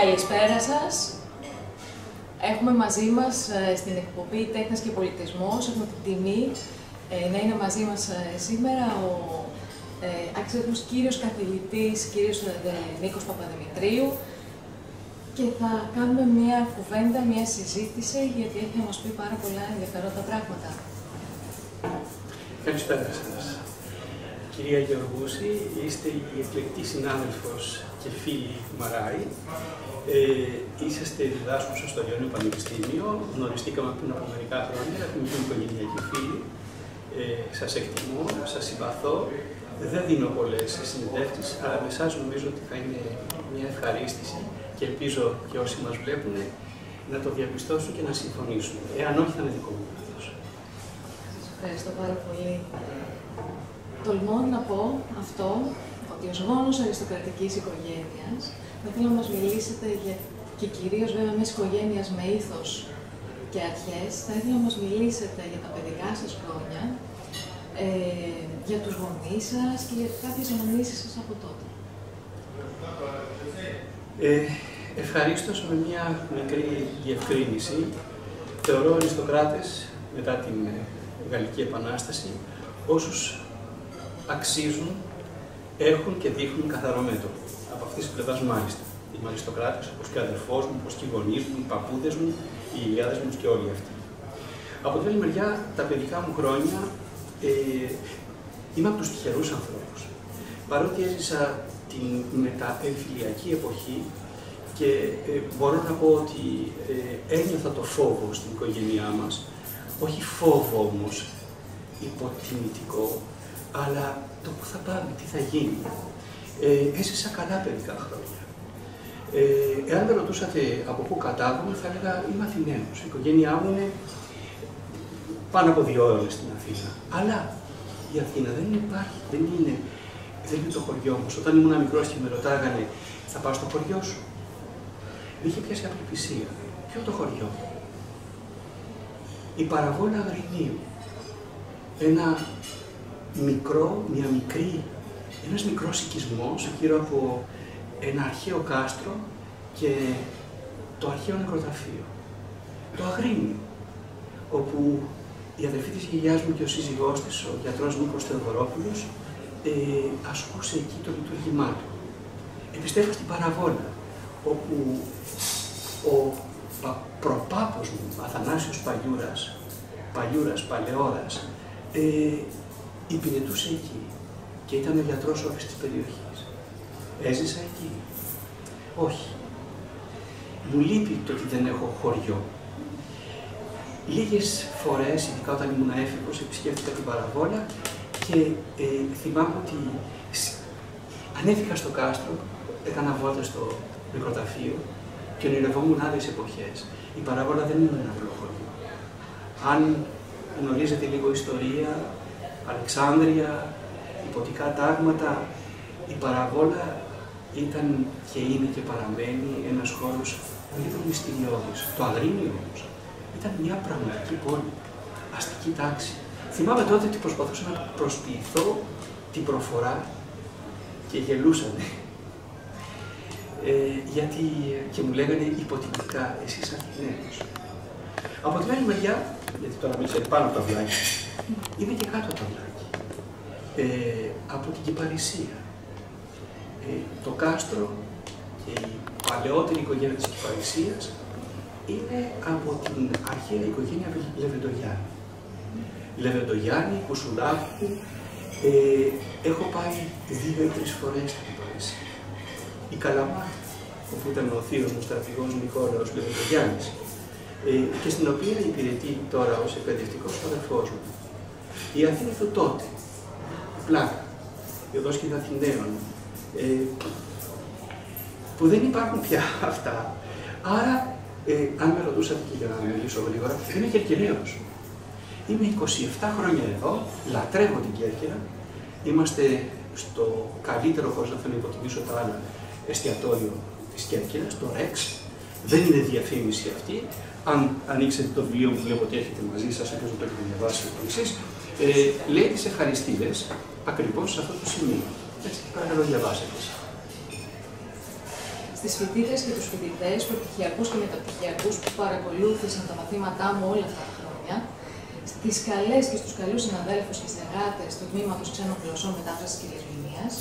Καλησπέρα σας. Έχουμε μαζί μας στην εκπομπή Τέχνας και Πολιτισμός, έχουμε την τιμή να είναι μαζί μας σήμερα ο αξιότιμος κύριος καθηγητής, κύριος Νίκος Παπαδημητρίου, και θα κάνουμε μια κουβέντα, μια συζήτηση, γιατί έχει να μας πει πάρα πολλά ενδιαφέροντα πράγματα. Καλησπέρα σας. Κυρία Γεωργούση, είστε η εκλεκτή συνάδελφος και φίλη του Μαράη. Είσαστε διδάσκουσα στο Λιώνιο Πανεπιστήμιο. Γνωριστήκαμε πριν από μερικά χρόνια, έχουμε γίνει οικογενειακοί φίλοι. Σας εκτιμώ, σας συμπαθώ. Δεν δίνω πολλές συνεντεύξεις, αλλά με εσάς νομίζω ότι θα είναι μια ευχαρίστηση και ελπίζω και όσοι μας βλέπουν να το διαπιστώσουν και να συμφωνήσουν. Εάν όχι, θα είναι δικό μου λάθος. Σας ευχαριστώ πάρα πολύ. Τολμώ να πω αυτό, ότι ως γόνος αριστοκρατικής οικογένειας, θα ήθελα να μας μιλήσετε και κυρίως βέβαια μιας οικογένειας με ήθος και αρχές, θα ήθελα να μας μιλήσετε για τα παιδικά σας χρόνια, για τους γονείς σας και για κάποιες αναμνήσεις σας από τότε. Ευχαρίστως με μια μικρή διευκρίνηση. Θεωρώ αριστοκράτες μετά την Γαλλική Επανάσταση όσους αξίζουν, έχουν και δείχνουν καθαρό μέτωπο. Από αυτής της πλευράς μάλιστα. Είμαι αριστοκράτης, όπως και ο αδερφός μου, όπως και οι γονείς μου, οι παππούδες μου, οι γιαγιάδες μου και όλοι αυτοί. Από την άλλη μεριά, τα παιδικά μου χρόνια είμαι από τους τυχερούς ανθρώπους. Παρότι έζησα την μεταεμφυλιακή εποχή και μπορώ να πω ότι ένιωθα το φόβο στην οικογένειά μας, όχι φόβο όμως υποτιμητικό, αλλά το που θα πάμε, τι θα γίνει. Έζησα καλά παιδικά χρόνια. Εάν με ρωτούσατε από πού κατάγομαι, θα έλεγα είμαι Αθηναίος. Η οικογένειά μου είναι πάνω από 2 ώρες στην Αθήνα. Αλλά η Αθήνα δεν υπάρχει, δεν είναι το χωριό μας. Όταν ήμουν μικρός και με ρωτάγανε, θα πάω στο χωριό σου, με είχε πιάσει απελπισία. Ποιο το χωριό? Η παραβόλα Αγρινίου. Ένας μικρός οικισμός γύρω από ένα αρχαίο κάστρο και το αρχαίο νεκροταφείο. Το Αγρίνιο, όπου η αδερφή της γιαγιάς μου και ο σύζυγός της, ο γιατρός Νίκος Θεοδωρόπουλος, ασκούσε εκεί το λειτουργήμά του. Επιστρέφω στην Παραβόλα, όπου ο προπάπος μου, Αθανάσιος Παλαιώρας, υπηρετούσε εκεί και ήταν ο γιατρός όφης της περιοχής. Έζησα εκεί? Όχι. Μου λείπει το ότι δεν έχω χωριό. Λίγες φορές, ειδικά όταν ήμουν έφηβος, επισκέφτηκα την Παραβόλα και θυμάμαι ότι ανέβηκα στο κάστρο, έκανα βόλτα στο νεκροταφείο και ονειρευόμουν άλλες εποχές. Η Παραβόλα δεν είναι ένα απλό χωριό. Αν γνωρίζετε λίγο ιστορία, Αλεξάνδρεια, υποτικά τάγματα, η Παραβόλα ήταν και είναι και παραμένει ένας χώρος λίγο μυστηριώδης. Το Αγρίνιο όμως ήταν μια πραγματική πόλη, αστική τάξη. Θυμάμαι τότε ότι προσπαθούσα να προσποιηθώ την προφορά και γελούσανε. Γιατί και μου λέγανε υποτιμητικά, εσύ είσαι Αθηναίος. Από την άλλη μεριά, γιατί τώρα μίλησα πάνω από το αυλάκι, είμαι και κάτω από το αυλάκι. Από την Κυπαρισία. Το κάστρο και η παλαιότερη οικογένεια της Κυπαρισίας είναι από την αρχαία οικογένεια Λεβεντογιάννη. Λεβεντογιάννη, Κουσουλάκου, έχω πάει 2 ή 3 φορές στην Κυπαρισία. Η Καλαμάτα, όπου ήταν ο θείος μου στρατηγός Νικόλαος Λεβεντογιάννης, και στην οποία υπηρετεί τώρα ως εκπαιδευτικός ο αδερφός μου. Η Αθήνα του τότε, η Πλάκα, η Οδός και Αθηναίων, που δεν υπάρχουν πια αυτά. Άρα, αν με ρωτούσατε και για να μιλήσω γρήγορα, είμαι Κερκυραίος. Είμαι 27 χρόνια εδώ, λατρεύω την Κέρκυρα. Είμαστε στο καλύτερο, χωρίς να θέλω να υποτιμήσω τα άλλα, εστιατόριο της Κέρκυρας, το Rex. Δεν είναι διαφήμιση αυτή. Αν ανοίξετε το βιβλίο που βλέπω ότι έχετε μαζί σας, ελπίζω να το έχετε διαβάσει εσείς, λέει τις ευχαριστίες ακριβώς σε αυτό το σημείο. Έτσι, παρακαλώ διαβάσετε. στις φοιτήτρες και τους φοιτητές, προπτυχιακούς και μεταπτυχιακούς που παρακολούθησαν τα μαθήματά μου όλα αυτά τα χρόνια, στις καλές και στους καλούς συναδέλφους και συνεργάτες του Τμήματος Ξένων Γλωσσών Μετάφρασης και Διερμηνίας,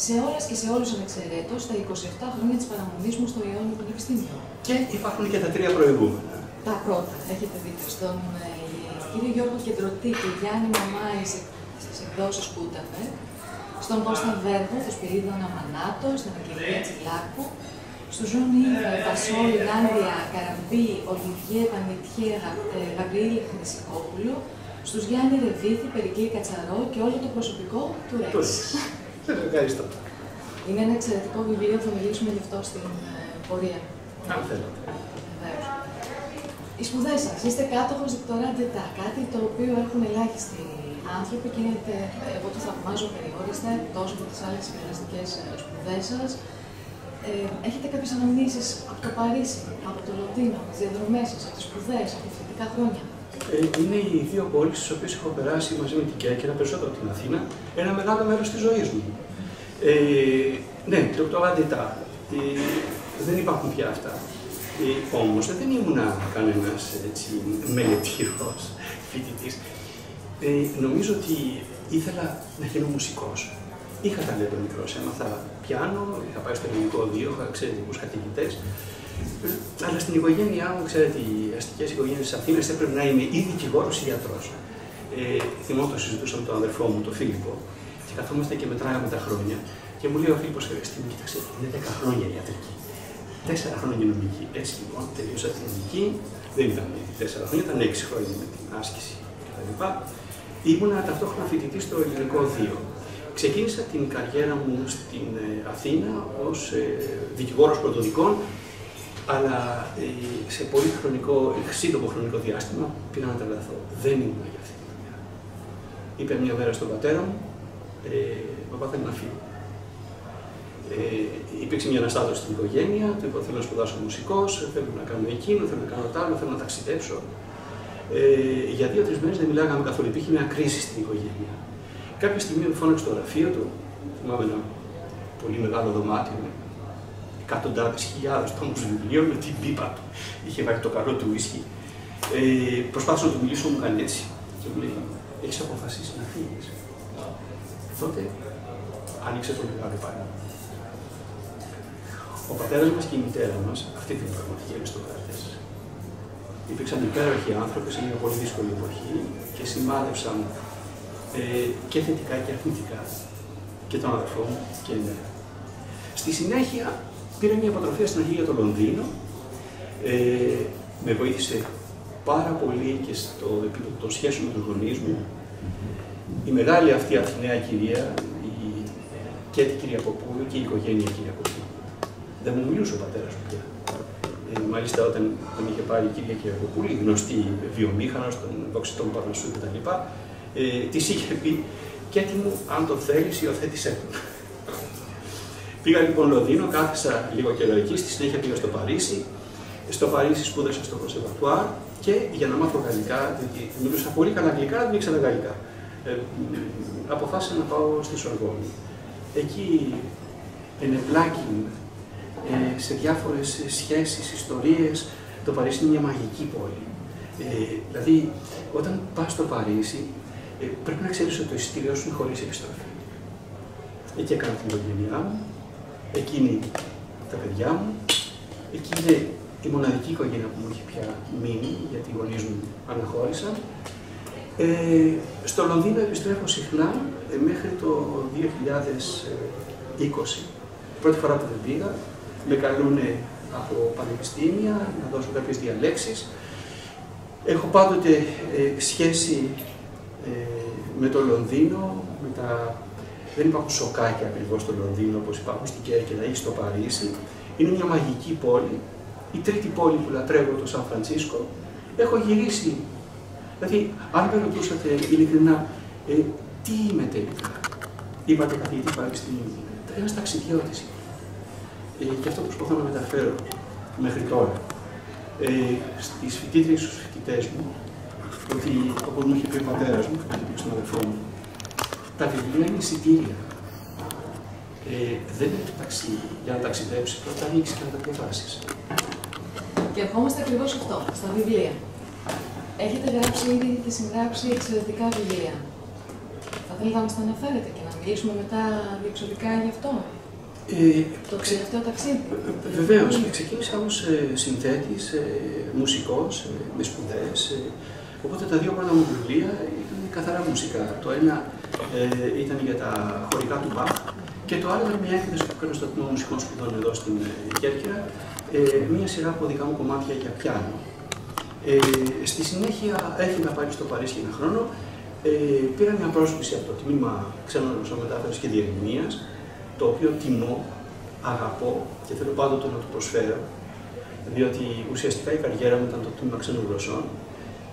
σε όλες και σε όλους ανεξαιρέτως τα 27 χρόνια της παραμονής μου στο Ιόνιο Πανεπιστήμιο. Και υπάρχουν και τα 3 προηγούμενα. Τα πρώτα, έχετε δίκιο, στον κύριο Γιώργο Κεντρωτή και Γιάννη Μαμάη στις εκδόσεις Κούταβερ, στον Κώστα Βέργο, του Σπυρίδωνα Μανάτο, στην Αγγελία Τσιλάκου, στο Ζωνή Βασόλη, Λάνδια Καραμπή, Ολιβιέ Πανιτιέ, Γαβριήλ Χρυσικόπουλο, στους Γιάννη Ρεβίθη, Περικλή Κατσαρό και όλο το προσωπικό του ΡΕΚΣ. Ευχαριστώ. Είναι ένα εξαιρετικό βιβλίο, θα μιλήσουμε γι' αυτό στην πορεία. Αν θέλετε. Βεβαίως. Οι σπουδές σας, είστε κάτοχος δοκτοράτ d'état, κάτι το οποίο έχουν ελάχιστοι άνθρωποι και εγώ το θαυμάζω περιόριστα, εκτός από τις άλλες επιλαστικές σπουδές σας. Έχετε κάποιες αναμνήσεις από το Παρίσι, από το Λονδίνο, από τις διαδρομές σας, από τις σπουδές, από τα φοιτητικά χρόνια? Είναι οι 2 πόλεις στις οποίες έχω περάσει μαζί με την Κέρκυρα, περισσότερο από την Αθήνα, ένα μεγάλο μέρος της ζωής μου. Ναι, δοκτοράτ d'état. Δεν υπάρχουν πια αυτά. Όμως δεν ήμουνα κανένας μελετήρος φοιτητής. Νομίζω ότι ήθελα να γίνω μουσικός. Είχα ταλέντο μικρός, έμαθα πιάνο, είχα πάει στο ελληνικό 2, είχα εξαιρετικούς καθηγητές. Αλλά στην οικογένειά μου, ξέρετε, οι αστικές οικογένειες της Αθήνας έπρεπε να είμαι ή δικηγόρος ή γιατρός. Θυμώ το συζητούσα με τον αδερφό μου, τον Φίλιππο, και καθόμαστε και μετράγαμε τα χρόνια. Και μου λέει ο Φίλιππος Χρεστή, κοίταξε, είναι 10 χρόνια ιατρική. 4 χρόνια νομική. Έτσι λοιπόν, τελείωσα την νομική, δεν ήταν 4 χρόνια, ήταν 6 χρόνια με την άσκηση κτλ. Ήμουνα ταυτόχρονα φοιτητής στο ελληνικό 2. Ξεκίνησα την καριέρα μου στην Αθήνα ως δικηγόρος πρωτοδικών, αλλά σε πολύ σύντομο χρονικό διάστημα πήγα να τρελαθώ. Δεν ήμουν για αυτή τη δουλειά. Είπε μια μέρα στον πατέρα μου, παπά θέλει να φύγω. Υπήρξε μια αναστάτωση στην οικογένεια, του είπα θέλω να σπουδάσω μουσικός, θέλω να κάνω εκείνο, θέλω να κάνω τ' άλλο, θέλω να ταξιδέψω. Για 2-3 μέρες δεν μιλάγαμε καθόλου, υπήρχε μια κρίση στην οικογένεια. Κάποια στιγμή με φώναξε στο γραφείο του, θυμάμαι ένα πολύ μεγάλο δωμάτιο με εκατοντάδες χιλιάδες τόμους βιβλίων με την πίπα του. Είχε βάλει το καλό του ουίσκι. Προσπάθησα να του μιλήσω, μου κάνει έτσι. Και μου λέει: έχεις αποφασίσει να φύγεις? Τότε άνοιξε το μεγάλο πάνω. Ο πατέρας μας και η μητέρα μας, αυτή την πραγματική αριστοκράτες, υπήρξαν υπέροχοι άνθρωποι σε μια πολύ δύσκολη εποχή και σημάδευσαν και θετικά και αρνητικά και τον αδερφό μου και εμένα. Στη συνέχεια πήρα μια αποτροφία στην αρχή για το Λονδίνο. Με βοήθησε πάρα πολύ και στο επίπεδο των σχέσεων με τους γονείς μου. Η μεγάλη αυτή Αθηναία κυρία, και την κυρία Ποπούλου και η οικογένεια κυρία Ποπούλου. Δεν μου μιλούσε ο πατέρας μου πια. Μάλιστα, όταν τον είχε πάρει η κυρία Κυριακοπούλου, η γνωστή βιομήχανος, τον δοξητών Παρνασσού κτλ., της είχε πει: «Κέτη μου, αν το θέλεις, υιοθέτησέ τον». Πήγα λοιπόν Λονδίνο, κάθισα λίγο καιρό εκεί, στη συνέχεια πήγα στο Παρίσι. Στο Παρίσι σπούδασα στο Κονσερβατουάρ και για να μάθω γαλλικά, διότι μιλούσα πολύ καλά αγγλικά, αλλά δεν ήξερα γαλλικά. Αποφάσισα να πάω στη Σορβόνη. Εκεί ενεπλάκη σε διάφορες σχέσεις, ιστορίες. Το Παρίσι είναι μια μαγική πόλη. Δηλαδή, όταν πας στο Παρίσι, πρέπει να ξέρεις ότι το εισιτήριό σου είναι χωρίς επιστροφή. Εκεί έκανα την οικογένειά μου, εκεί είναι τα παιδιά μου, εκεί είναι η μοναδική οικογένεια που μου έχει πια μείνει, γιατί οι γονείς μου αναχώρησαν. Στο Λονδίνο επιστρέφω συχνά μέχρι το 2020. Πρώτη φορά που δεν πήγα, με καλούν από πανεπιστήμια να δώσω κάποιες διαλέξεις. Έχω πάντοτε σχέση με το Λονδίνο, δεν υπάρχουν σοκάκια ακριβώς στο Λονδίνο όπως υπάρχουν στην Κέρκυρα ή στο Παρίσι. Είναι μια μαγική πόλη, η τρίτη πόλη που λατρεύω, το Σαν Φρανσίσκο. Έχω γυρίσει. Δηλαδή, αν με ρωτούσατε ειλικρινά, τι είμαι τελικά, είπατε καθηγητή πανεπιστημίου, ένας ταξιδιώτης. Και αυτό προσπαθώ να μεταφέρω μέχρι τώρα στις φοιτήτριες και στους φοιτητές μου, ότι όπως μου είχε πει ο πατέρας μου, και μου είχε πει στον αδερφό μου, τα βιβλία είναι εισιτήρια. δεν είναι το ταξίδι. Για να ταξιδέψει, πρώτα ανοίξει και να τα διαβάσει. Και ερχόμαστε ακριβώς αυτό, στα βιβλία. Έχετε γράψει ήδη και συγγράψει εξαιρετικά βιβλία. Θα θέλετε να μας τα αναφέρετε και να μιλήσουμε μετά διεξοδικά γι' αυτό. Το τελευταίο ταξίδι. Βεβαίως. Ξεκίνησα ως συνθέτης, μουσικός, με σπουδές. Οπότε τα δύο πρώτα μου βιβλία ήταν καθαρά μουσικά. Το ένα ήταν για τα χωρικά του Μπαχ και το άλλο ήταν μια έκθεση που έκανα στο Τμήμα Μουσικών Σπουδών εδώ στην Κέρκυρα, μια σειρά από δικά μου κομμάτια για πιάνο. Στη συνέχεια έφυγα πάλι στο Παρίσι ένα χρόνο. Πήρα μια πρόσκληση από το Τμήμα Ξένων Γλωσσών Μετάφρασης και Διερμηνίας, το οποίο τιμώ, αγαπώ και θέλω πάντοτε να το προσφέρω, διότι ουσιαστικά η καριέρα μου ήταν το Τμήμα Ξένων Γλωσσών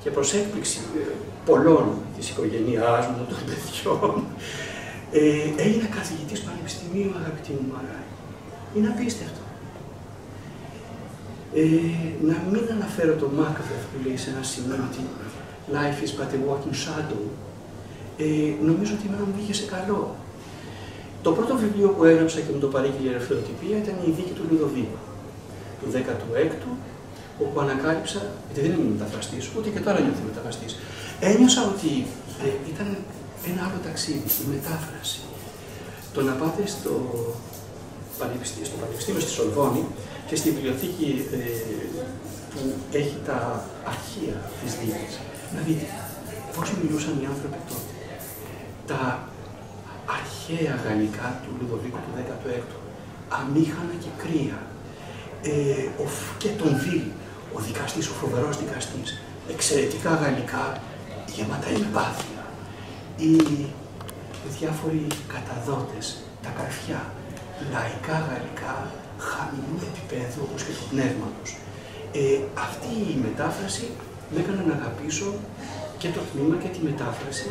και προς έκπληξη πολλών της οικογένειάς μου, των παιδιών, έγινα καθηγητής πανεπιστημίου, αγαπητή μου Μαράη. Είναι απίστευτο. Να μην αναφέρω το Macbeth που λέει σε ένα σημείο ότι life is but a walking shadow. Νομίζω ότι εμένα μου βγήκε σε καλό. Το πρώτο βιβλίο που έγραψα και μου το παρήγγειλε η Ελευθεροτυπία ήταν η Δίκη του Λουδοβίκου, του 16ου, όπου ανακάλυψα, γιατί δεν είμαι μεταφραστής, ούτε και τώρα νιώθω μεταφραστής, ένιωσα ότι ήταν ένα άλλο ταξίδι, η μετάφραση. Το να πάτε στο Πανεπιστήμιο στη Σορβόνη και στη βιβλιοθήκη που έχει τα αρχεία της Δίκης, να δείτε πώς μιλούσαν οι άνθρωποι τότε. Τα αρχαία γαλλικά του Λουδοβίκου του 16ου, αμήχανα και κρύα. Και τον Βίλ, ο δικαστής, ο φοβερός δικαστής, εξαιρετικά γαλλικά, γεμάτα εμπάθεια. Οι διάφοροι καταδότες, τα καρφιά, λαϊκά γαλλικά, χαμηλού επίπεδου όπως και του πνεύματος. Αυτή η μετάφραση με έκανε να αγαπήσω και το τμήμα και τη μετάφραση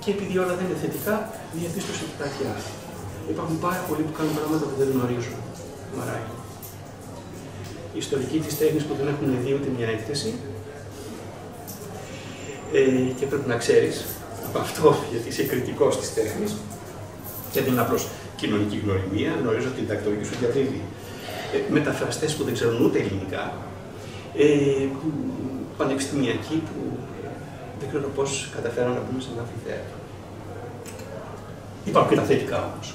και επειδή όλα δεν είναι θετικά, διαπίστωσα και κάτι άλλο. Υπάρχουν πάρα πολλοί που κάνουν πράγματα που δεν γνωρίζουν. Μαράκι. Οι ιστορικοί της τέχνης που δεν έχουν δει ούτε μια έκθεση και πρέπει να ξέρεις από αυτό, γιατί είσαι κριτικός της τέχνης και δεν είναι απλώς κοινωνική γνωριμία, γνωρίζω την τακτολογική σου διαδίδει. Μεταφραστές που δεν ξέρουν ούτε ελληνικά, πανεπιστημιακοί που δεν ξέρω πώς καταφέραν να μπουν σε ένα αμφιθέατρο. Υπάρχουν και τα θετικά όμως.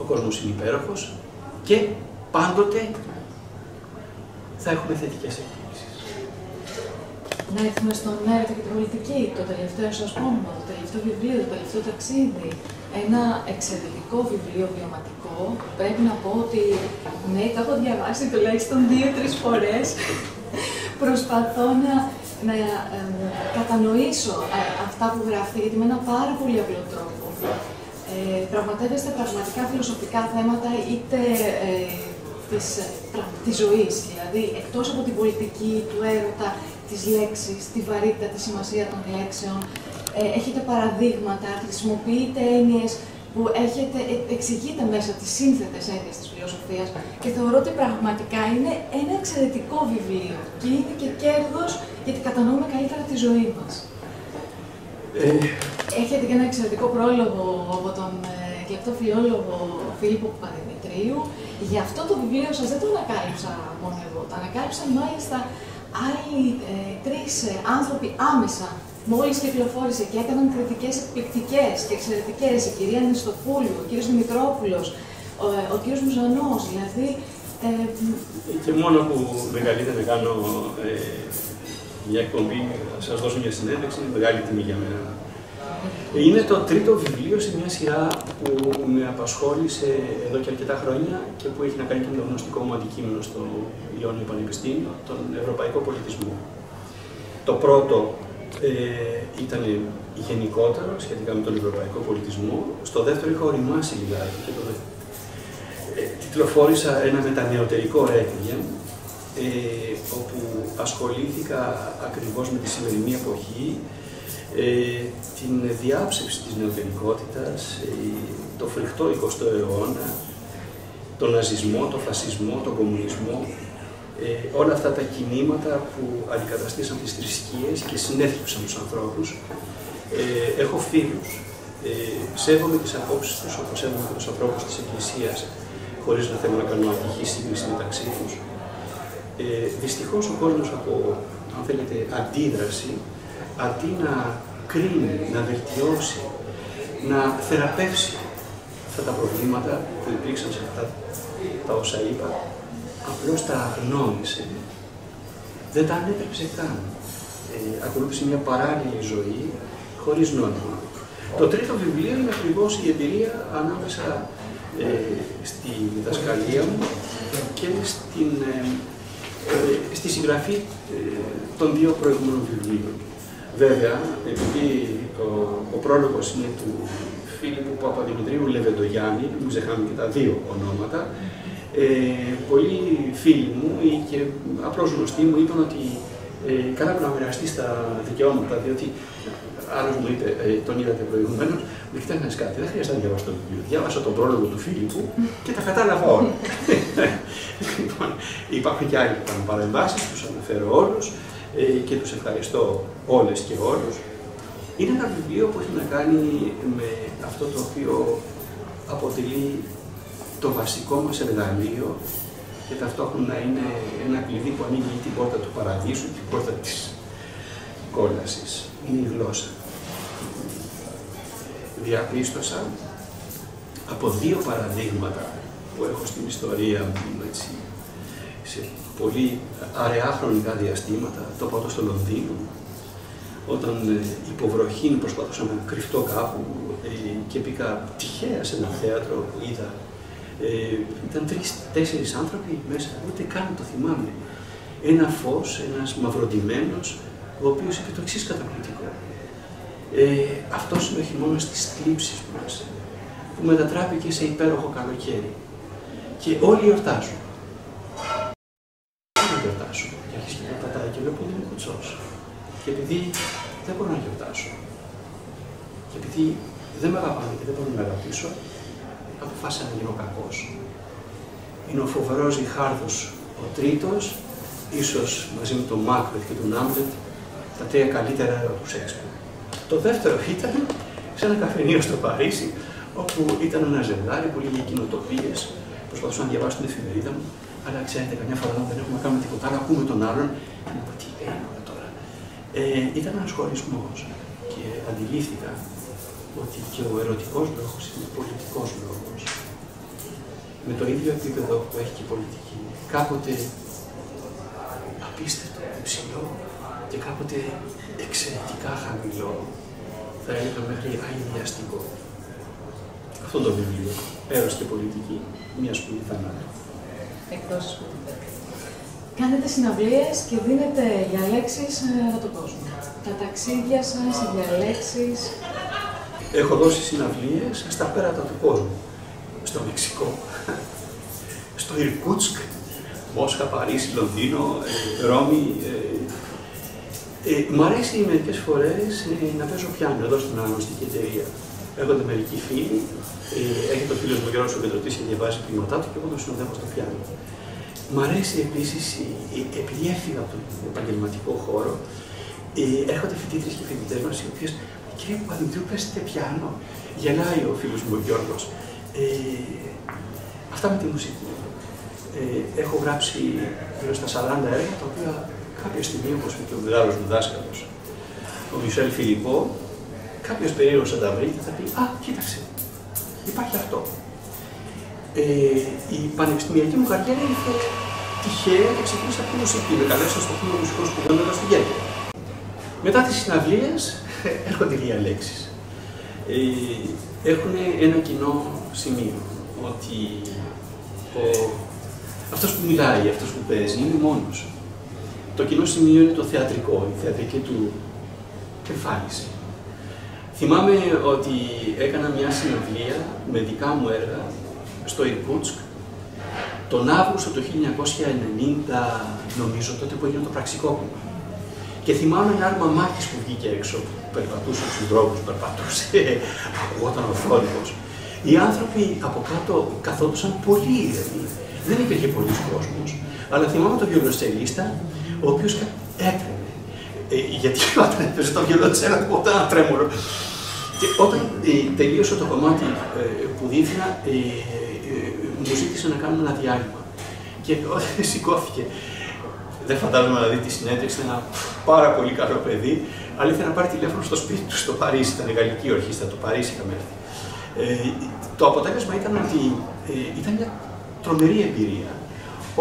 Ο κόσμος είναι υπέροχος και πάντοτε θα έχουμε θετικές εκπλήξεις. Να έρθουμε στον έρωτα και την πολιτική, το τελευταίο σας πόντο, το τελευταίο βιβλίο, το τελευταίο ταξίδι. Ένα εξαιρετικό βιβλίο βιωματικό. Πρέπει να πω ότι ναι, το έχω διαβάσει τουλάχιστον 2-3 φορές. Προσπαθώ να κατανοήσω αυτά που γράφετε, γιατί με ένα πάρα πολύ απλό τρόπο. Πραγματεύεστε πραγματικά φιλοσοφικά θέματα είτε της ζωής, δηλαδή εκτός από την πολιτική, του έρωτα, της λέξης, τη βαρύτητα, τη σημασία των λέξεων. Έχετε παραδείγματα, χρησιμοποιείτε έννοιες που εξηγείτε μέσα τις σύνθετες έννοιες της φιλοσοφίας και θεωρώ ότι πραγματικά είναι ένα εξαιρετικό βιβλίο και είναι και κέρδος γιατί κατανοούμε καλύτερα τη ζωή μας. Έχετε και ένα εξαιρετικό πρόλογο από τον εκλεκτό φιλόλογο Φίλιππο Παπαδημητρίου. Γι' αυτό το βιβλίο σας δεν το ανακάλυψα μόνο εγώ, το ανακάλυψαν μάλιστα άλλοι 3 άνθρωποι άμεσα. Μόλις κυκλοφόρησε και έκαναν κριτικές εκπληκτικές και εξαιρετικές, η κυρία Νηστοπούλου, ο κύριος Δημητρόπουλος, ο κύριος Μουζανός, δηλαδή... Και μόνο που με καλείτε να κάνω μια εκπομπή, να σας δώσω μια συνέντευξη, είναι μεγάλη τιμή για μένα. Είναι το 3ο βιβλίο σε μια σειρά που με απασχόλησε εδώ και αρκετά χρόνια και που έχει να κάνει και με το γνωστικό μου αντικείμενο στο Ιόνιο Πανεπιστήμιο, τον Ευρωπαϊκό Πολιτισμό. Το πρώτο ήταν γενικότερο σχετικά με τον ευρωπαϊκό πολιτισμό. Στο δεύτερο είχα οριμάσει λιγάκι και το τιτλοφόρησα ένα μετανεωτερικό ρέκβιεμ, όπου ασχολήθηκα ακριβώς με τη σημερινή εποχή, την διάψευση της νεωτερικότητας, το φρικτό 20ο αιώνα, τον ναζισμό, τον φασισμό, τον κομμουνισμό, όλα αυτά τα κινήματα που αντικαταστήσαν τις θρησκείες και συνέθλιψαν τους ανθρώπους. Έχω φίλους Σέβομαι τις απόψεις τους, όπως σέβομαι και τους ανθρώπους της Εκκλησίας, χωρίς να θέλω να κάνω αντική σύγκριση μεταξύ τους. Δυστυχώς ο κόσμος από, αν θέλετε, αντίδραση, αντί να κρίνει, να βελτιώσει, να θεραπεύσει αυτά τα προβλήματα που υπήρξαν σε αυτά τα όσα είπα, απλώς τα αγνώρισε. Δεν τα ανέτρεψε καν. Ακολούθησε μια παράλληλη ζωή, χωρίς νόημα. Το τρίτο βιβλίο είναι ακριβώς η εμπειρία ανάμεσα στη διδασκαλία μου και στη συγγραφή των δύο προηγούμενων βιβλίων. Βέβαια, επειδή ο πρόλογος είναι του Φίλιππου Παπαδημητρίου Λεβεντογιάννη, μην ξεχνάμε και τα δύο ονόματα, πολλοί φίλοι μου ή και απλώς γνωστοί μου είπαν ότι καλά που να μοιραστείς τα δικαιώματα, διότι άλλος μου είπε, τον είδατε προηγουμένως, μου κοιτάξτε κάτι, δεν χρειάζεται να διαβάσω το βιβλίο. Διάβασα τον πρόλογο του Φίλιππου και τα κατάλαβα όλα. Λοιπόν, υπάρχουν και άλλοι που κάνουν παρεμβάσεις, τους αναφέρω όλους και τους ευχαριστώ όλες και όλους. Είναι ένα βιβλίο που έχει να κάνει με αυτό το οποίο αποτελεί το βασικό μας εργαλείο και ταυτόχρονα είναι ένα κλειδί που ανοίγει την πόρτα του παραδείσου, την πόρτα της κόλασης. Είναι η γλώσσα. Διαπίστωσα από δύο παραδείγματα που έχω στην ιστορία μου, έτσι, σε πολύ αραιά χρονικά διαστήματα, το πρώτο στο Λονδίνο, όταν υποβροχήν προσπαθούσα να κρυφτώ κάπου και μπήκα τυχαία σε ένα θέατρο που είδα. Ήταν 3-4 άνθρωποι μέσα, ούτε καν το θυμάμαι. Ένα φως, ένας μαυροντημένος, ο οποίος είπε το εξής καταπληκτικό. Αυτός είναι ο χειμώνας της θλίψης μας, που μετατράπηκε σε υπέροχο καλοκαίρι. Και όλοι γιορτάζουν. Δεν γιορτάσω. Και αρχίζει και πατάει και λέω πολύ κουτσός. Και επειδή δεν μπορώ να γιορτάσω, και επειδή δεν με αγαπάνε και δεν μπορώ να με αγαπήσω, αποφάσισα να γίνω κακός. Είναι ο φοβερός Ριχάρδος ο τρίτος, ίσως μαζί με τον Μάκμπεθ και τον Άμλετ, τα τρία καλύτερα έργα του Σέξπιρ. Το δεύτερο ήταν σε ένα καφενείο στο Παρίσι, όπου ήταν ένα ζευγάρι που λέγε κοινοτοπίες, προσπαθούσαν να διαβάσουν την εφημερίδα μου, αλλά ξέρετε, καμιά φορά δεν έχουμε να κάνουμε τίποτα άλλο, ακούμε τον άλλον, και μου είπα τι λέει τώρα. Ήταν ένας χωρισμός και αντιλήφθηκα ότι και ο ερωτικός λόγος είναι πολιτικός λόγος. Με το ίδιο επίπεδο που έχει και η πολιτική. Κάποτε απίστευτο, υψηλό και κάποτε εξαιρετικά χαμηλό, θα έλεγα μέχρι αγιαστικό. Αυτό το βιβλίο, Έρος και πολιτική, μια σπουδή θανάτου. Εκτός σπουδή. Κάνετε συναυλίες και δίνετε διαλέξεις από τον κόσμο. Τα ταξίδια σας, οι διαλέξεις. Έχω δώσει συναυλίες στα πέρατα του κόσμου. Στο Μεξικό, στο Ιρκούτσκ, Μόσχα, Παρίσι, Λονδίνο, Ρώμη. Μ' αρέσει μερικές φορές να παίζω πιάνο εδώ στην αναγνωστική εταιρεία. Έρχονται μερικοί φίλοι, έχει το φίλο μου ο Γιώργος ο Πετρωτής και διαβάζει ποιήματά του και εγώ τον συνοδεύω στο πιάνο. Μ' αρέσει επίσης, επειδή έφυγα από τον επαγγελματικό χώρο, έρχονται φοιτήτρες και φοιτητές μας οι οποίες, κύριε Παπαδημητρίου, παίζετε πιάνο. Γελάει ο φίλος μου ο Γιώργος. Αυτά με τη μουσική. Έχω γράψει γύρω στα 40 έργα, τα οποία κάποια στιγμή, όπως είπε και ο μεγάλος μου δάσκαλος, ο Μισελ Φιλιππό, κάποιος περίεργος θα τα βρει και θα πει «Α, κοίταξε, υπάρχει αυτό». Η πανεπιστημιακή μου καριέρα ήρθε τυχαία και ξεκίνησα από τη μουσική. Με καλέσαν στο Τμήμα Μουσικών Σπουδών εδώ στην Κέρκυρα. Μετά τις συναυλίες έρχονται οι διαλέξεις. Έχουν ένα κοινό σημείο, ότι αυτός που μιλάει, αυτός που παίζει, είναι μόνος. Το κοινό σημείο είναι το θεατρικό, η θεατρική του εμφάνιση. Θυμάμαι ότι έκανα μια συναυλία με δικά μου έργα στο Ιρκούτσκ τον Αύγουστο του 1990, νομίζω, τότε που έγινε το πραξικόπημα. Και θυμάμαι ένα άρμα μάχης που βγήκε έξω, που περπατούσε στους δρόμους, περπατούσε, ακουγόταν ο θόρυβος. Οι άνθρωποι από κάτω καθόντουσαν πολύ ήρεμοι. Δεν υπήρχε πολλής κόσμος. Αλλά θυμάμαι τον βιολοντσελίστα, ο οποίος έτρεμε. Γιατί όταν έπαιζε το βιολοντσέλο, ακούγονταν ένα τρέμολο. Και όταν τελείωσε το κομμάτι που δίθυνα, μου ζήτησε να κάνουμε ένα διάλειμμα. Και όταν σηκώθηκε, δεν φαντάζομαι να δει τη συνέντευξη, ήταν ένα πάρα πολύ καλό παιδί, αλλά ήθελε να πάρει τηλέφωνο στο σπίτι του στο Παρίσι, ήταν η γαλλική ορχήστρα, το Παρίσι είχαμε έρθει. Το αποτέλεσμα ήταν ότι ήταν μια τρομερή εμπειρία,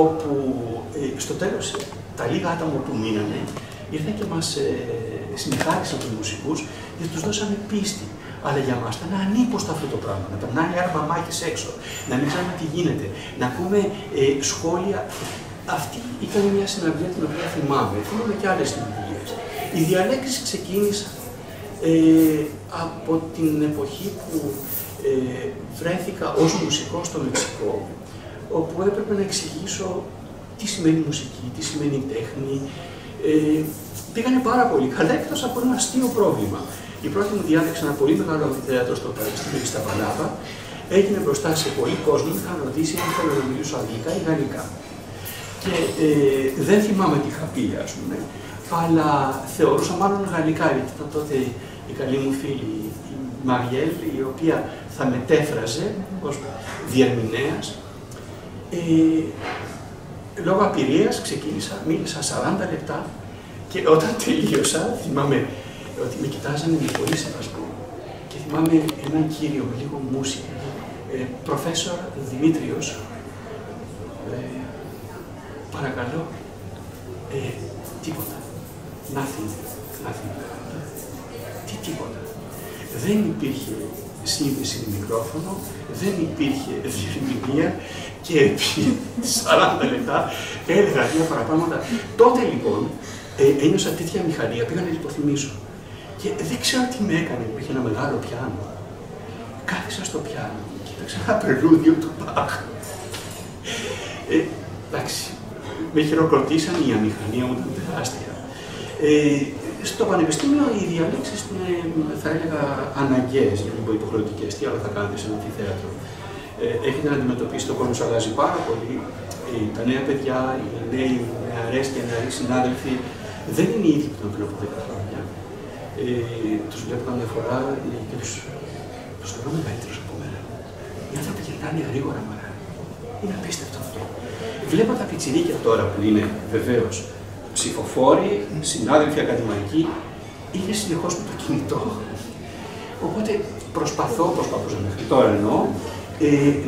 όπου στο τέλος τα λίγα άτομα που μείνανε ήρθαν και μας συνεχάρισαν τους μουσικούς, γιατί τους δώσαμε πίστη. Αλλά για μας ήταν ανίπωστο αυτό το πράγμα, να περνάνε άρα μαμάκες έξω, να μην ξέρουμε τι γίνεται, να ακούμε σχόλια. Αυτή ήταν μια συναυλία την οποία θυμάμαι και άλλες συναυλίες. Οι διαλέξεις ξεκίνησαν από την εποχή που βρέθηκα ως μουσικός στο Μεξικό, όπου έπρεπε να εξηγήσω τι σημαίνει μουσική, τι σημαίνει τέχνη. Πήγανε πάρα πολύ καλά, εκτός από ένα αστείο πρόβλημα. Η πρώτη μου διάλεξη, ένα πολύ μεγάλο αμφιθέατρο στο Πανεπιστήμιο στα Παλάβα, έγινε μπροστά σε πολλοί κόσμο, με είχαν ρωτήσει αν θέλω να μιλήσω αγγλικά ή γαλλικά. Και δεν θυμάμαι τι είχα πει, ας πούμε, αλλά θεωρούσα μάλλον γαλλικά, γιατί ήταν τότε η καλή μου φίλη η Μαριέλ, η οποία θα μετέφραζε ως διερμηνέας. Λόγω απειρίας ξεκίνησα, μίλησα 40 λεπτά και όταν τελείωσα, θυμάμαι ότι με κοιτάζανε με πολύ σεβασμό και θυμάμαι έναν κύριο με λίγο μουσική, Προφέσορ Δημήτριος, παρακαλώ, τίποτα, nothing. Τι τίποτα. Δεν υπήρχε σύνδεση με μικρόφωνο, δεν υπήρχε διερμηνία και επί 40 λεπτά έλεγα διάφορα πράγματα. Τότε λοιπόν ένιωσα τέτοια μηχανία, πήγα να λιποθυμίσω. Και δεν ξέρω τι με έκανε, υπήρχε ένα μεγάλο πιάνο. Κάθισα στο πιάνο, κοίταξα ένα πρελούδιο του Μπαχ. Εντάξει, με χειροκροτήσαν, η αμηχανία μου ήταν τεράστια. Στο πανεπιστήμιο οι διαλέξεις είναι, θα έλεγα, αναγκαίες, για να μην πω υποχρεωτικές. Τι άλλο θα κάνετε σε ένα αμφιθέατρο. Έχετε να αντιμετωπίσετε, ο κόσμος αλλάζει πάρα πολύ. Τα νέα παιδιά, οι νέοι νεαρές και νεαροί συνάδελφοι δεν είναι οι ίδιοι που ήταν πριν από 10 χρόνια. Τους βλέπω καμιά φορά και τους θεωρώ μεγαλύτερους από μένα. Οι άνθρωποι γυρνάνε γρήγορα μαρά. Είναι απίστευτο αυτό. Βλέπω τα πιτσιρίκια τώρα που είναι βεβαίως ψηφοφόροι, συνάδελφοι ακαδημαϊκοί, είναι συνεχώς με το κινητό. Οπότε προσπαθούσα μέχρι τώρα εννοώ,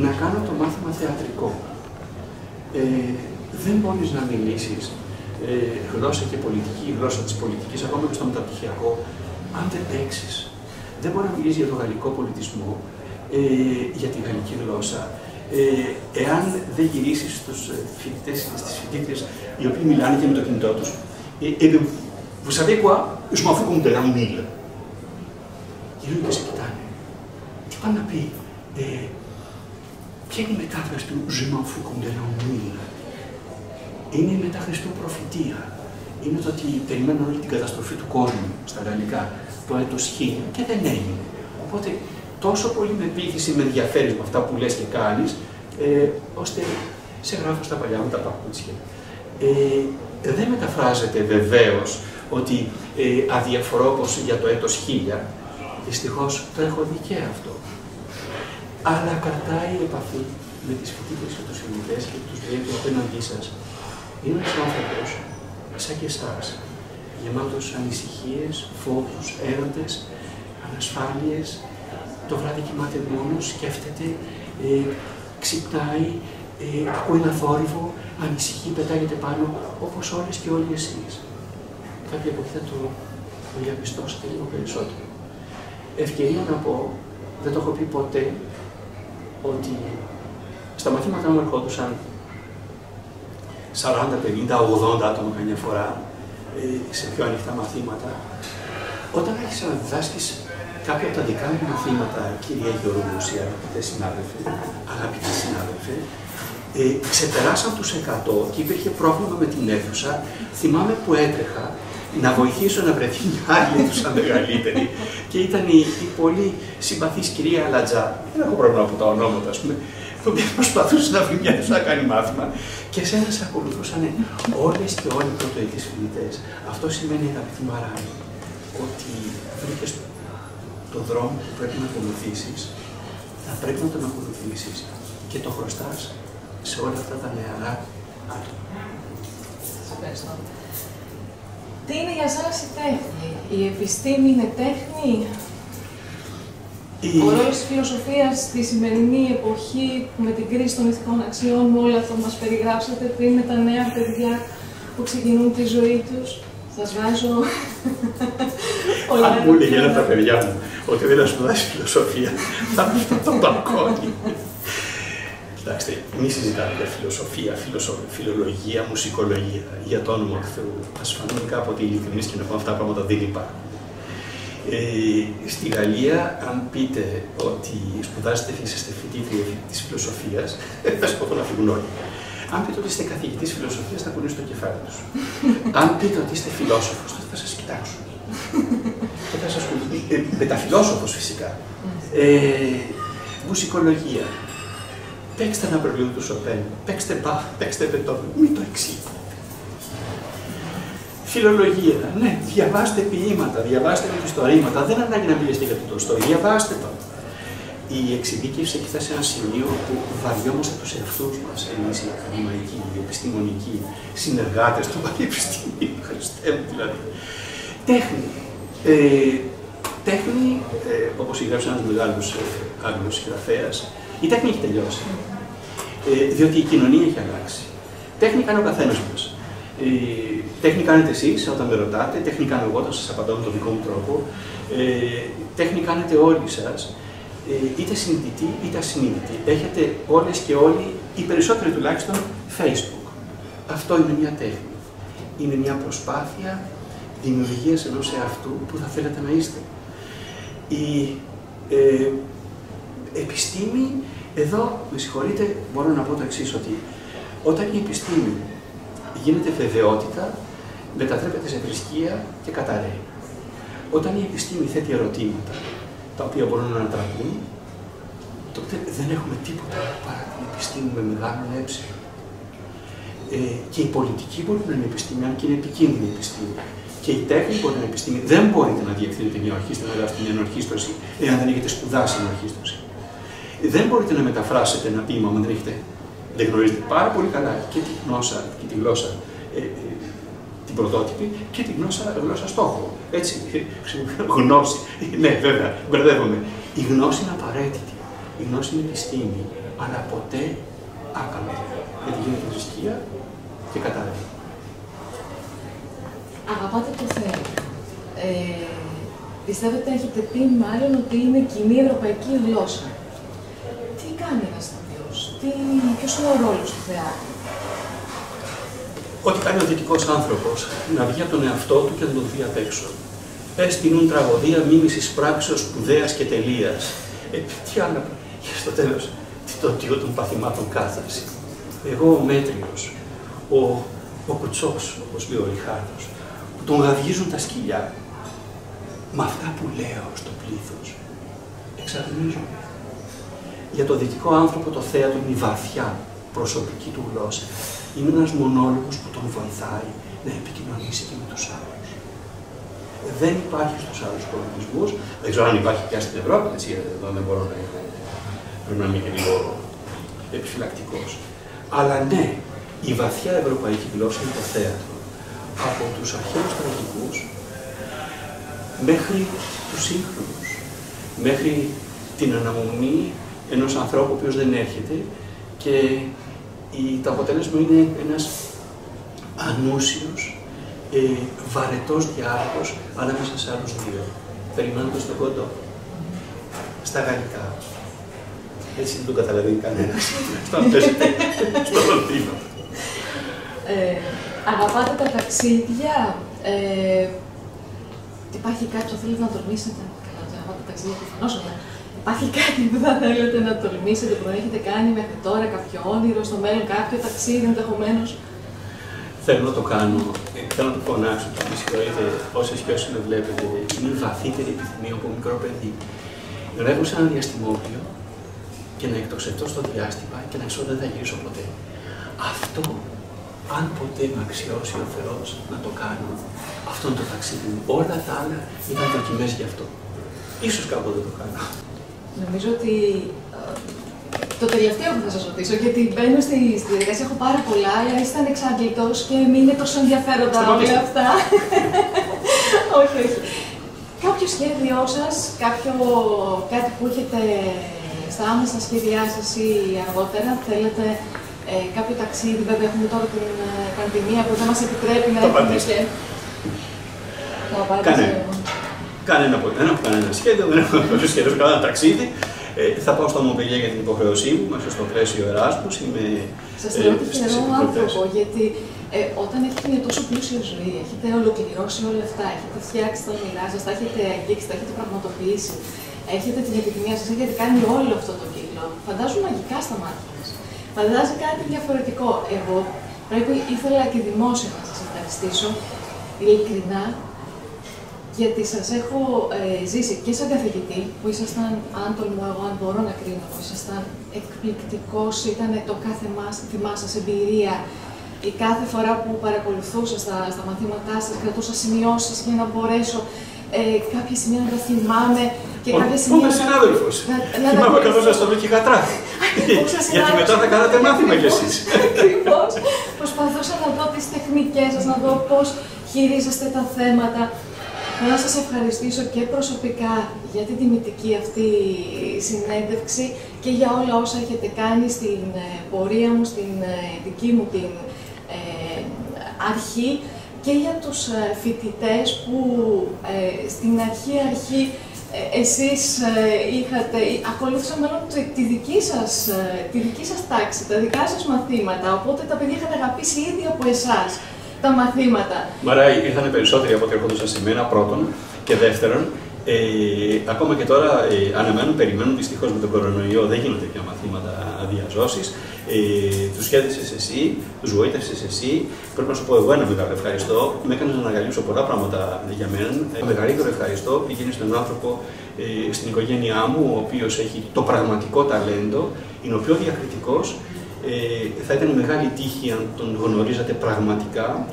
να κάνω το μάθημα θεατρικό. Δεν μπορείς να μιλήσεις γλώσσα και πολιτική, γλώσσα της πολιτικής, ακόμα και στο μεταπτυχιακό, αν δεν παίξεις. Δεν μπορεί να μιλήσεις για τον γαλλικό πολιτισμό, για τη γαλλική γλώσσα, εάν δεν γυρίσεις στους φοιτητές και στις φοιτήτριες οι οποίοι μιλάνε και με το κινητό τους. Vous savez quoi? Je m'en fous comme de l'an 1000. Γυρίζουν και σε κοιτάνε. Τι πάνε να πει? Ποια είναι η μετάφραση του Je m'en fous comme de l'an 1000? Είναι η μετάφραση του προφητεία. Είναι το ότι περιμένουν όλη την καταστροφή του κόσμου στα γαλλικά το έτος 1000 και δεν έγινε. Οπότε τόσο πολύ με πείθηση, με ενδιαφέρεις με αυτά που λες και κάνεις, ώστε σε γράφω στα παλιά μου τα παπούτσια. Δεν μεταφράζεται βεβαίως ότι αδιαφορώ πως για το έτος 1000, δυστυχώς το έχω δει και αυτό. Αλλά κρατάει επαφή με τις φοιτήτες και τους φοιτητές και τους λέει ότι απέναντί σας είναι ένας άνθρωπος σαν και εσάς, γεμάτος ανησυχίες, φόβους, έρωτες, ανασφάλειες. Το βράδυ κοιμάται μόνος, σκέφτεται, ξυπνάει, ακούει ένα θόρυβο, ανησυχεί, πετάγεται πάνω, όπως όλες και όλοι εσείς. Κάποια εποχή θα το διαπιστώσετε λίγο περισσότερο. Ευκαιρία να πω, δεν το έχω πει ποτέ, ότι στα μαθήματά μου ερχόντουσαν 40, 50, 80 άτομα καμιά φορά, σε πιο ανοιχτά μαθήματα. Όταν άρχισα να διδάσκεις κάποια από τα δικά μου μαθήματα, κυρία Γεωργούση, αγαπητοί συνάδελφοι, ξεπεράσαν τους 100 και υπήρχε πρόβλημα με την αίθουσα. Θυμάμαι που έτρεχα να βοηθήσω να βρεθεί μια άλλη αίθουσα μεγαλύτερη και ήταν η πολύ συμπαθής κυρία Λατζά, δεν έχω πρόβλημα από τα ονόματα, ας πούμε, η οποία προσπαθούσε να βρει μια αίθουσα να κάνει μάθημα και εσένα σε ακολουθούσαν όλες και όλοι οι πρωτοετής φοιτητές. Αυτό σημαίνει, αγαπητή Μαράνη, ότι βρήκες το δρόμο που πρέπει να ακολουθήσεις, θα πρέπει να τον ακολουθήσεις και το χρωστάς σε όλα αυτά τα νεαρά άτομα. Σας ευχαριστώ. Τι είναι για σας η τέχνη? Η επιστήμη είναι τέχνη? Ο ρόλος της φιλοσοφίας στη σημερινή εποχή, με την κρίση των ηθικών αξιών, με όλα αυτά που μας περιγράψατε πριν, με τα νέα παιδιά που ξεκινούν τη ζωή τους. Σας βάζω πολλά. Αν μου έλεγε ένα τα παιδιά μου ότι δεν θα σπουδάσει φιλοσοφία, θα μου αυτό το μπαλκόνι. Κοιτάξτε, μη συζητάμε για φιλοσοφία, φιλολογία, μουσικολογία, για το όνομα του Θεού. Ας φανούν κάποτε ειλικρινείς και να πω αυτά τα πράγματα δεν υπάρχουν. Στη Γαλλία, αν πείτε ότι σπουδάζετε και είστε φοιτήτρια της φιλοσοφίας, θα σηκωθούν να φύγουν όλοι. Αν πείτε ότι είστε καθηγητής φιλοσοφίας, θα κουνήσουν το κεφάλι τους. Αν πείτε ότι είστε φιλόσοφος, τότε θα σας κοιτάξουν. Τότε θα σας κουνήσουν. Μεταφιλόσοφος φυσικά. Μουσικολογία. Παίξτε ένα βιβλίο του Σοπέν, παίξτε Μπαχ, παίξτε Μπετόβεν, μην το εξήγετε. Φιλολογία, ναι, διαβάστε ποίηματα, διαβάστε μυθιστορήματα, δεν ανάγκη να μιλήσετε για το Τολστόι, διαβάστε το. Η εξειδίκευση έχει φτάσει σε ένα σημείο που βαριόμαστε τους εαυτούς μας, εμείς οι ακαδημαϊκοί, οι επιστημονικοί, συνεργάτες του πανεπιστημίου, Χριστέ μου δηλαδή. Τέχνη. Τέχνη, όπως έγραψε ένας μεγάλος Άγγλος συγγραφέας, η τέχνη έχει τελειώσει. Διότι η κοινωνία έχει αλλάξει. Τέχνη κάνει ο καθένας μας. Τέχνη κάνετε εσείς όταν με ρωτάτε, τέχνη κάνω εγώ όταν σας απαντώ με τον δικό μου τρόπο. Τέχνη κάνετε όλοι σας, είτε συνειδητοί είτε ασυνείδητοι. Έχετε όλες και όλοι, οι περισσότεροι τουλάχιστον, Facebook. Αυτό είναι μια τέχνη. Είναι μια προσπάθεια δημιουργίας ενός εαυτού που θα θέλετε να είστε. Η επιστήμη, εδώ, με συγχωρείτε, μπορώ να πω το εξής, ότι όταν η επιστήμη γίνεται βεβαιότητα, μετατρέπεται σε θρησκεία και καταραίει. Όταν η επιστήμη θέτει ερωτήματα, τα οποία μπορούν να ανατραπούν, τότε δεν έχουμε τίποτα παρά την επιστήμη με μεγάλο έψιλο. Και η πολιτική μπορεί να είναι επιστήμη, αν και είναι επικίνδυνη επιστήμη. Και η τέχνη μπορεί να είναι επιστήμη. Δεν μπορείτε να διευθύνετε μια ορχήστρα, να γράψετε μια ενορχήστρωση, εάν δεν έχετε σπουδάσει ενορχήστρωση. Δεν μπορείτε να μεταφράσετε ένα ποίημα, αν δεν γνωρίζετε πάρα πολύ καλά και τη γνώσα και τη γλώσσα, την πρωτότυπη και τη γλώσσα στόχο. Έτσι, γνώση. Ναι, βέβαια, μπερδεύομαι. Η γνώση είναι απαραίτητη. Η γνώση είναι επιστήμη, αλλά ποτέ άκαμπτη. Γιατί γίνεται θρησκεία και κατάρρευση. Αγαπάτε το Θεό. Πιστεύετε, έχετε πει μάλλον ότι είναι κοινή ευρωπαϊκή γλώσσα. Τι κάνει ένας ηθοποιός, ποιος είναι ο ρόλος του θεάτρου? Ό,τι κάνει ο δυτικός άνθρωπος, να βγει από τον εαυτό του και να τον δει απ' έξω. Εστινούν τραγωδία μίμησης πράξεως σπουδαίας και τελείας. Τι άλλο, και στο τέλος, το τιό των παθημάτων κάθαρση. Εγώ ο μέτριος, ο κουτσός, όπως λέει ο Ριχάρδος, που τον γαυγίζουν τα σκυλιά, με αυτά που λέω στο πλήθος, εξαρμίζομαι. Για τον δυτικό άνθρωπο το θέατρο είναι η βαθιά προσωπική του γλώσσα. Είναι ένας μονόλογος που τον βοηθάει να επικοινωνήσει και με τους άλλους. Δεν υπάρχει στους άλλους πολιτισμούς, δεν ξέρω αν υπάρχει πια στην Ευρώπη, έτσι, εδώ δεν μπορώ να είμαι, πρέπει να είμαι και λίγο επιφυλακτικός. Αλλά ναι, η βαθιά ευρωπαϊκή γλώσσα είναι το θέατρο. Από τους αρχαίους τραγικούς μέχρι τους σύγχρονους, μέχρι την αναμονή ενός ανθρώπου ο οποίος δεν έρχεται και το αποτέλεσμα είναι ένας ανούσιος, βαρετός διάλογος ανάμεσα σε άλλους δύο, περιμένοντας τον κοντό. Στα γαλλικά. Έτσι δεν το καταλαβαίνει κανένας. Στο Λονδίνο. Αγαπάτε τα ταξίδια. Υπάρχει κάτι που θέλετε να τολμήσετε? Καλά, δεν αγαπάτε τα ταξίδια προφανώς, αλλά υπάρχει κάτι που θα θέλετε να τολμήσετε, που δεν έχετε κάνει μέχρι τώρα, κάποιο όνειρο, στο μέλλον κάποιο ταξίδι ενδεχομένως? Θέλω να το κάνω. Θέλω να το φωνάξω και με συγχωρείτε όσες και όσοι με βλέπετε. Είναι η βαθύτερη επιθυμία από μικρό παιδί. Να έχω σε ένα διαστημόπλιο και να εκτοξευτώ στο διάστημα και να ξέρω δεν θα γυρίσω ποτέ. Αυτό, αν ποτέ με αξιώσει ο Θεός να το κάνω, αυτό είναι το ταξίδι μου. Όλα τα άλλα ήταν δοκιμές γι' αυτό. Ίσως κάποτε το κάνω. Νομίζω ότι το τελευταίο που θα σας ρωτήσω, γιατί μπαίνω στη διαδικασία, έχω πάρα πολλά, αλλά είστε ανεξάντλητος και μην είναι τόσο ενδιαφέροντα όλα αυτά. Όχι, όχι. Κάποιο σχέδιό σας, κάτι που έχετε στα άμεσα σχέδιά σας ή αργότερα, θέλετε κάποιο ταξίδι, βέβαια έχουμε τώρα την πανδημία που δεν μας επιτρέπει να έχουμε και... Κανένα σχέδιο, δεν έχω σχέδιο, κανένα ταξίδι. Θα πάω στο Μομπελιέ για την υποχρέωσή μου, μέσα στο πλαίσιο Εράσμους. Σας θεωρώ τυχερό άνθρωπο, γιατί όταν έχετε μια τόσο πλούσια ζωή, έχετε ολοκληρώσει όλα αυτά, έχετε φτιάξει τα όνειρά σας, τα έχετε αγγίξει, τα έχετε πραγματοποιήσει, έχετε την επιθυμία σας, έχετε κάνει όλο αυτό το κύκλο. Φαντάζομαι μαγικά στα μάτια μας. Φαντάζει κάτι διαφορετικό. Εγώ ήθελα και δημόσια να σας ευχαριστήσω, ειλικρινά, γιατί σας έχω ζήσει και σαν καθηγητή, που ήσασταν, αν τολμώ εγώ, αν μπορώ να κρίνω, που ήσασταν εκπληκτικός, ήταν το κάθε μάθημά σας εμπειρία. Η κάθε φορά που παρακολουθούσα στα μαθήματά σας, κρατούσα σημειώσεις για να μπορέσω κάποια σημεία να τα θυμάμαι. Και κάποια σημεία. Πού είμαι συνάδελφος. Θυμάμαι καθώς σας το βρήκε η γατράχη. Γιατί μετά θα κάνατε μάθημα κι εσείς. Ακριβώς. Προσπαθούσα να δω τις τεχνικές σας, να δω πώς χειρίζεστε τα θέματα. Να σας ευχαριστήσω και προσωπικά για την τιμητική αυτή συνέντευξη και για όλα όσα έχετε κάνει στην πορεία μου, στην δική μου την αρχή και για τους φοιτητές που στην αρχή εσείς ακολούθησαν μάλλον τη δική σας τάξη, τα δικά σας μαθήματα, οπότε τα παιδιά είχαν αγαπήσει ήδη από εσάς τα μαθήματα. Μαρά, ήρθαν περισσότεροι από ό,τι έρχονταν σε μένα, πρώτον. Και δεύτερον, ακόμα και τώρα αναμένουν, περιμένουν. Δυστυχώς με τον κορονοϊό δεν γίνονται πια μαθήματα διαζώσεις. Τους σχέδιασες εσύ, τους βοήθησες εσύ. Πρέπει να σου πω εγώ ένα μεγάλο ευχαριστώ. Με έκανες να αναγαλύψω πολλά πράγματα για μένα. Το μεγαλύτερο ευχαριστώ πηγαίνει στον άνθρωπο στην οικογένειά μου, ο οποίος έχει το πραγματικό ταλέντο, είναι ο πιο διακριτικός. Θα ήταν μεγάλη τύχη αν τον γνωρίζατε πραγματικά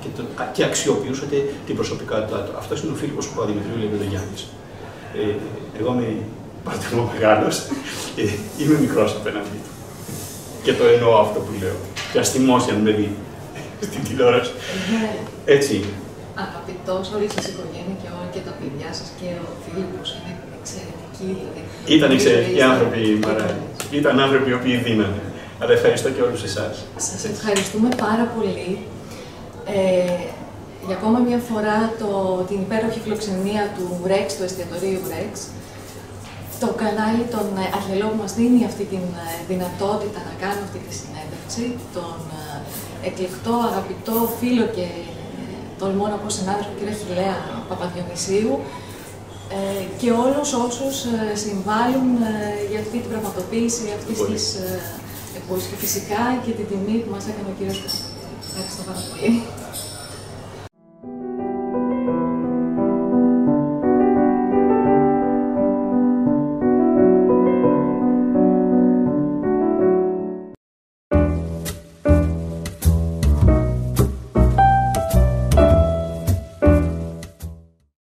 και αξιοποιούσατε την προσωπικότητά του. Αυτός είναι ο Φίλιππος Παπαδημητρίου Λεβεδογιάννης. Εγώ είμαι παρθενό μεγάλος, είμαι μικρός απέναντι του. Και το εννοώ αυτό που λέω. Και ας θυμώσει αν με δει στην τηλεόραση. Έτσι. Αγαπητός όλη σας η οικογένεια και όλα και τα παιδιά σας και ο Φίλιππος είναι εξαιρετικοί. Ήταν εξαιρετικοί άνθρωποι, Μαρά. Ήταν άνθρωποι οι οποίοι δίνανε. Αλλά ευχαριστώ και όλους εσάς. Σας ευχαριστούμε πάρα πολύ. Για ακόμα μια φορά την υπέροχη φιλοξενία του Rex, του εστιατορίου Rex. Το κανάλι των Αρχαιολόγων μας δίνει αυτή τη δυνατότητα να κάνουμε αυτή τη συνέντευξη. Τον εκλεκτό, αγαπητό φίλο και τολμώ να πω συνάδελφο κ. Αχιλλέα Παπαδιονυσίου και όλους όσους συμβάλλουν για αυτή την πραγματοποίηση αυτής της και φυσικά και την τιμή που μας έκανε ο κύριος. Ευχαριστώ πάρα πολύ.